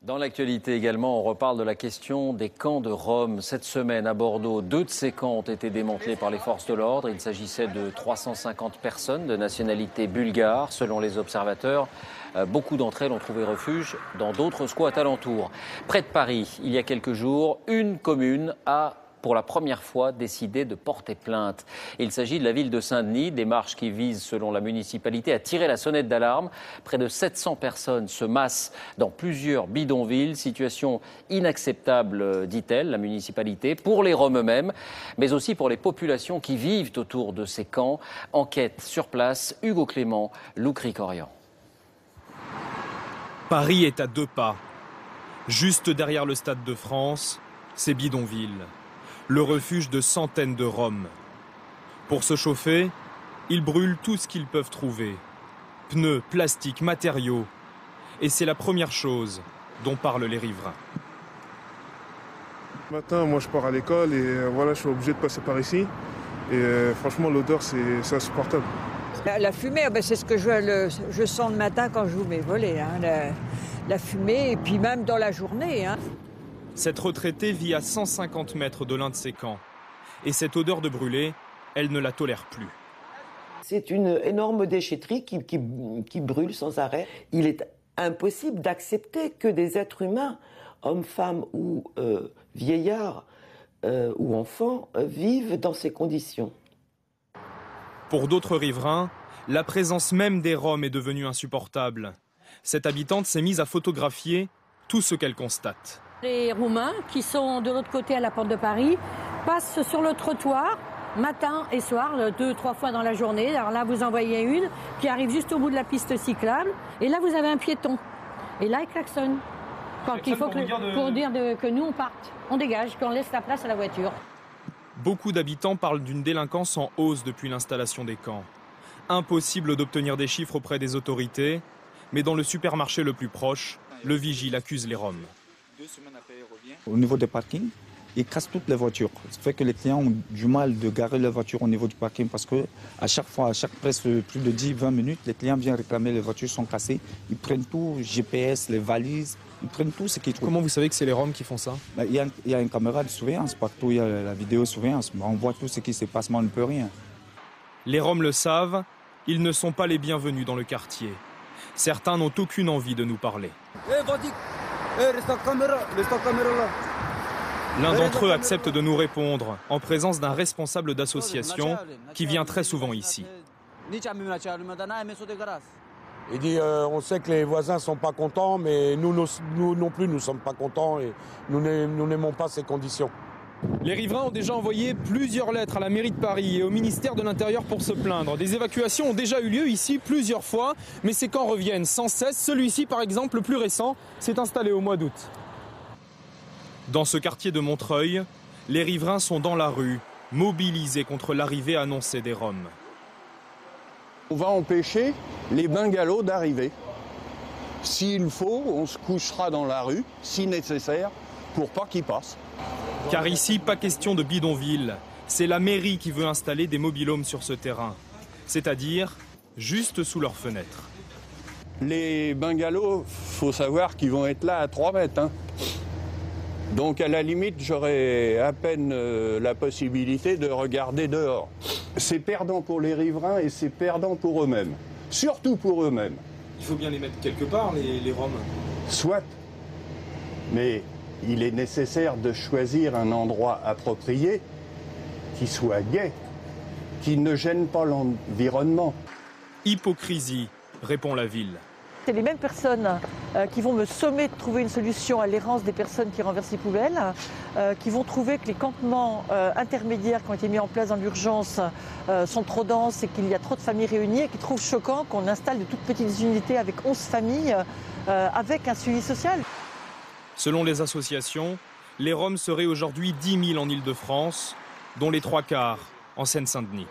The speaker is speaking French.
Dans l'actualité également, on reparle de la question des camps de Roms. Cette semaine à Bordeaux, 2 de ces camps ont été démantelés par les forces de l'ordre. Il s'agissait de 350 personnes de nationalité bulgare. Selon les observateurs, beaucoup d'entre elles ont trouvé refuge dans d'autres squats alentours. Près de Paris, il y a quelques jours, une commune a pour la première fois décidé de porter plainte. Il s'agit de la ville de Saint-Denis, démarche qui vise, selon la municipalité, à tirer la sonnette d'alarme. Près de 700 personnes se massent dans plusieurs bidonvilles. Situation inacceptable, dit-elle, la municipalité, pour les Roms eux-mêmes, mais aussi pour les populations qui vivent autour de ces camps. Enquête sur place, Hugo Clément, Lou Cricorian. Paris est à 2 pas. Juste derrière le Stade de France, c'est bidonville. Le refuge de centaines de Roms. Pour se chauffer, ils brûlent tout ce qu'ils peuvent trouver. Pneus, plastiques, matériaux. Et c'est la première chose dont parlent les riverains. Le matin, moi je pars à l'école et voilà, je suis obligé de passer par ici. Et franchement, l'odeur, c'est insupportable. La fumée, c'est ce que je sens le matin quand j'ouvre mes volets. La fumée, et puis même dans la journée. Cette retraitée vit à 150 mètres de l'un de ces camps. Et cette odeur de brûlé, elle ne la tolère plus. C'est une énorme déchetterie qui brûle sans arrêt. Il est impossible d'accepter que des êtres humains, hommes, femmes ou vieillards ou enfants, vivent dans ces conditions. Pour d'autres riverains, la présence même des Roms est devenue insupportable. Cette habitante s'est mise à photographier tout ce qu'elle constate. Les Roumains qui sont de l'autre côté à la porte de Paris passent sur le trottoir matin et soir, 2-3 fois dans la journée. Alors là, vous en voyez une qui arrive juste au bout de la piste cyclable. Et là, vous avez un piéton. Et là, il klaxonne. Pour dire que nous, on parte. On dégage, qu'on laisse la place à la voiture. Beaucoup d'habitants parlent d'une délinquance en hausse depuis l'installation des camps. Impossible d'obtenir des chiffres auprès des autorités, mais dans le supermarché le plus proche, le vigile accuse les Roms. Au niveau des parkings, ils cassent toutes les voitures. Ça fait que les clients ont du mal de garer leur voiture au niveau du parking parce que à chaque fois, à chaque presque plus de 10-20 minutes, les clients viennent réclamer les voitures sont cassées. Ils prennent tout, GPS, les valises, ils prennent tout ce qu'ils trouvent. Comment vous savez que c'est les Roms qui font ça? Il y a une caméra de surveillance partout, il y a la vidéosurveillance. On voit tout ce qui se passe, mais on ne peut rien. Les Roms le savent, ils ne sont pas les bienvenus dans le quartier. Certains n'ont aucune envie de nous parler. L'un d'entre eux accepte de nous répondre en présence d'un responsable d'association qui vient très souvent ici. Il dit on sait que les voisins ne sont pas contents, mais nous non plus, nous ne sommes pas contents et nous n'aimons pas ces conditions. Les riverains ont déjà envoyé plusieurs lettres à la mairie de Paris et au ministère de l'Intérieur pour se plaindre. Des évacuations ont déjà eu lieu ici plusieurs fois, mais ces camps reviennent sans cesse. Celui-ci, par exemple, le plus récent, s'est installé au mois d'août. Dans ce quartier de Montreuil, les riverains sont dans la rue, mobilisés contre l'arrivée annoncée des Roms. On va empêcher les bungalows d'arriver. S'il faut, on se couchera dans la rue, si nécessaire, pour pas qu'ils passent. Car ici, pas question de bidonville. C'est la mairie qui veut installer des mobil-homes sur ce terrain. C'est-à-dire juste sous leurs fenêtres. Les bungalows, faut savoir qu'ils vont être là à 3 mètres. Donc à la limite, j'aurais à peine la possibilité de regarder dehors. C'est perdant pour les riverains et c'est perdant pour eux-mêmes. Surtout pour eux-mêmes. Il faut bien les mettre quelque part, les Roms. Soit. Mais il est nécessaire de choisir un endroit approprié qui soit gai, qui ne gêne pas l'environnement. Hypocrisie, répond la ville. C'est les mêmes personnes qui vont me sommer de trouver une solution à l'errance des personnes qui renversent les poubelles, qui vont trouver que les campements intermédiaires qui ont été mis en place dans l'urgence sont trop denses et qu'il y a trop de familles réunies et qui trouvent choquant qu'on installe de toutes petites unités avec 11 familles avec un suivi social. Selon les associations, les Roms seraient aujourd'hui 10 000 en Île-de-France, dont les 3/4 en Seine-Saint-Denis.